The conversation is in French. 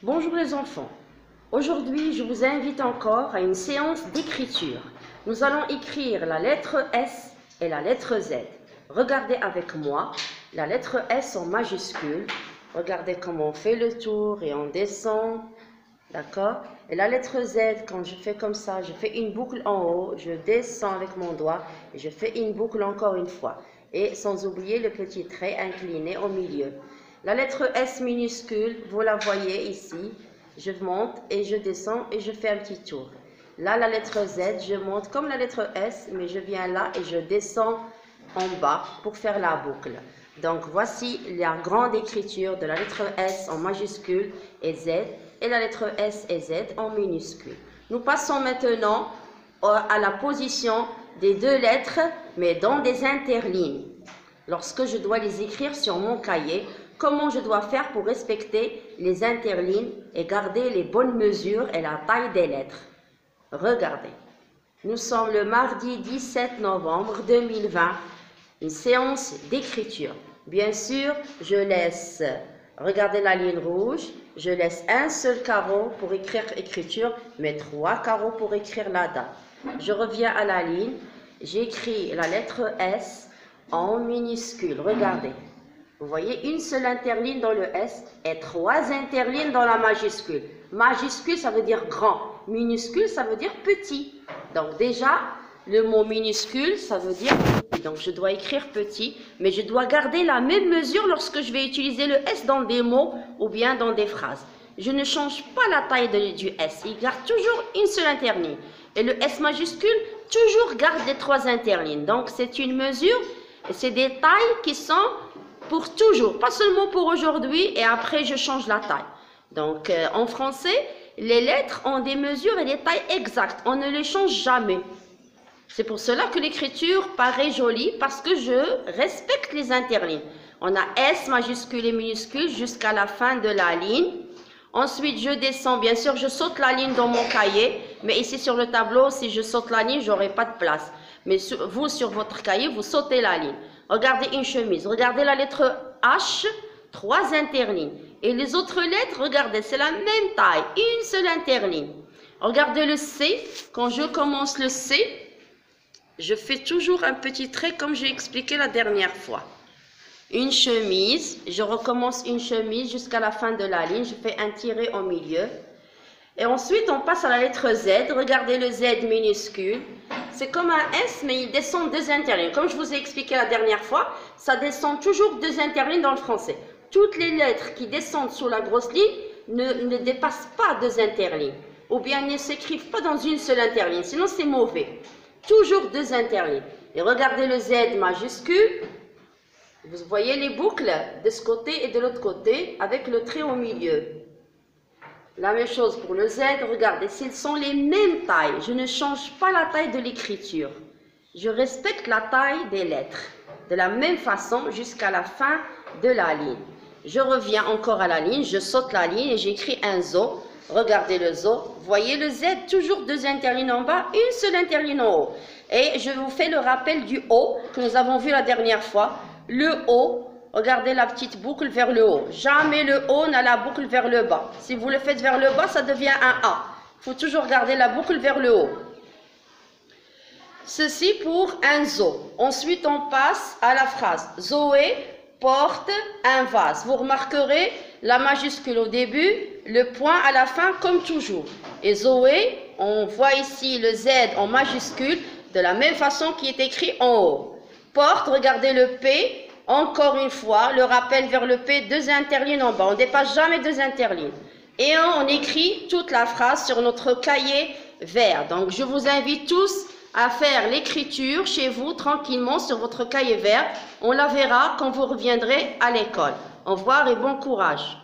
Bonjour les enfants, aujourd'hui je vous invite encore à une séance d'écriture. Nous allons écrire la lettre S et la lettre Z. Regardez avec moi la lettre S en majuscule. Regardez comment on fait le tour et on descend. D'accord? Et la lettre Z, quand je fais comme ça, je fais une boucle en haut, je descends avec mon doigt et je fais une boucle encore une fois. Et sans oublier le petit trait incliné au milieu. La lettre S minuscule, vous la voyez ici, je monte et je descends et je fais un petit tour. Là, la lettre Z, je monte comme la lettre S, mais je viens là et je descends en bas pour faire la boucle. Donc, voici la grande écriture de la lettre S en majuscule et Z, et la lettre S et Z en minuscule. Nous passons maintenant à la position des deux lettres, mais dans des interlignes. Lorsque je dois les écrire sur mon cahier, comment je dois faire pour respecter les interlignes et garder les bonnes mesures et la taille des lettres. Regardez, nous sommes le mardi 17 novembre 2020, une séance d'écriture. Bien sûr, je laisse, regardez la ligne rouge, je laisse un seul carreau pour écrire écriture, mais 3 carreaux pour écrire la date. Je reviens à la ligne, j'écris la lettre S en minuscule, regardez. Vous voyez une seule interligne dans le S et 3 interlignes dans la majuscule. Majuscule, ça veut dire grand. Minuscule, ça veut dire petit. Donc déjà, le mot minuscule, ça veut dire petit. Donc je dois écrire petit, mais je dois garder la même mesure lorsque je vais utiliser le S dans des mots ou bien dans des phrases. Je ne change pas la taille du S. Il garde toujours une seule interligne. Et le S majuscule, toujours garde les 3 interlignes. Donc c'est une mesure et c'est des tailles qui sont pour toujours, pas seulement pour aujourd'hui et après je change la taille. Donc en français, les lettres ont des mesures et des tailles exactes, on ne les change jamais. C'est pour cela que l'écriture paraît jolie parce que je respecte les interlignes. On a S majuscule et minuscule jusqu'à la fin de la ligne. Ensuite je descends, bien sûr je saute la ligne dans mon cahier, mais ici sur le tableau, si je saute la ligne, j'aurai pas de place. Mais vous sur votre cahier, vous sautez la ligne. Regardez une chemise, regardez la lettre H, 3 interlignes. Et les autres lettres, regardez, c'est la même taille, une seule interligne. Regardez le C, quand je commence le C, je fais toujours un petit trait comme j'ai expliqué la dernière fois. Une chemise, je recommence une chemise jusqu'à la fin de la ligne, je fais un tiret au milieu. Et ensuite, on passe à la lettre Z. Regardez le Z minuscule. C'est comme un S, mais il descend 2 interlignes. Comme je vous ai expliqué la dernière fois, ça descend toujours 2 interlignes dans le français. Toutes les lettres qui descendent sous la grosse ligne ne dépassent pas 2 interlignes. Ou bien ne s'écrivent pas dans une seule interligne, sinon c'est mauvais. Toujours 2 interlignes. Et regardez le Z majuscule. Vous voyez les boucles de ce côté et de l'autre côté avec le trait au milieu. La même chose pour le Z, regardez, s'ils sont les mêmes tailles, je ne change pas la taille de l'écriture. Je respecte la taille des lettres, de la même façon jusqu'à la fin de la ligne. Je reviens encore à la ligne, je saute la ligne et j'écris un ZO. Regardez le ZO, voyez le Z, toujours 2 interlignes en bas, une seule interligne en haut. Et je vous fais le rappel du O que nous avons vu la dernière fois. Le O, regardez la petite boucle vers le haut. Jamais le haut n'a la boucle vers le bas. Si vous le faites vers le bas, ça devient un A. Il faut toujours garder la boucle vers le haut. Ceci pour un zoo. Ensuite, on passe à la phrase. Zoé porte un vase. Vous remarquerez la majuscule au début, le point à la fin comme toujours. Et Zoé, on voit ici le Z en majuscule de la même façon qui est écrit en haut. Porte, regardez le P. Encore une fois, le rappel vers le P, 2 interlignes en bas. On ne dépasse jamais 2 interlignes. Et on écrit toute la phrase sur notre cahier vert. Donc, je vous invite tous à faire l'écriture chez vous, tranquillement, sur votre cahier vert. On la verra quand vous reviendrez à l'école. Au revoir et bon courage.